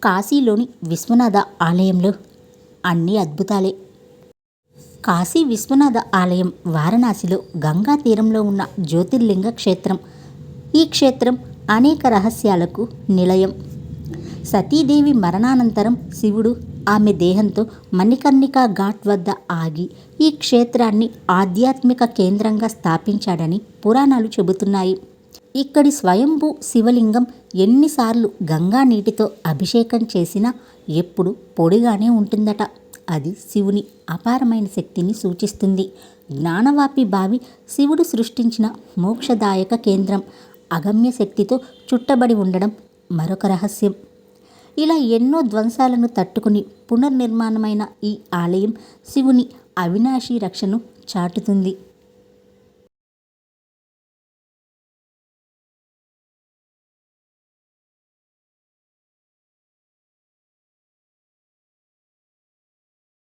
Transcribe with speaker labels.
Speaker 1: కాశీలోని విశ్వనాథ ఆలయంలో అన్ని అద్భుతాలే. కాశీ విశ్వనాథ ఆలయం వారణాసిలో గంగా తీరంలో ఉన్న జ్యోతిర్లింగ క్షేత్రం. ఈ క్షేత్రం అనేక రహస్యాలకు నిలయం. సతీదేవి మరణానంతరం శివుడు ఆమె దేహంతో మణికర్ణికా ఘాట్ వద్ద ఆగి ఈ క్షేత్రాన్ని ఆధ్యాత్మిక కేంద్రంగా స్థాపించాడని పురాణాలు చెబుతున్నాయి. ఇక్కడి స్వయంభూ శివలింగం ఎన్నిసార్లు గంగా నీటితో అభిషేకం చేసినా ఎప్పుడు పొడిగానే ఉంటుందట. అది శివుని అపారమైన శక్తిని సూచిస్తుంది. జ్ఞానవాపి బావి శివుడు సృష్టించిన మోక్షదాయక కేంద్రం. అగమ్య శక్తితో చుట్టబడి ఉండడం మరొక రహస్యం. ఇలా ఎన్నో ధ్వంసాలను తట్టుకుని పునర్నిర్మాణమైన ఈ ఆలయం శివుని అవినాశీ రక్షను చాటుతుంది.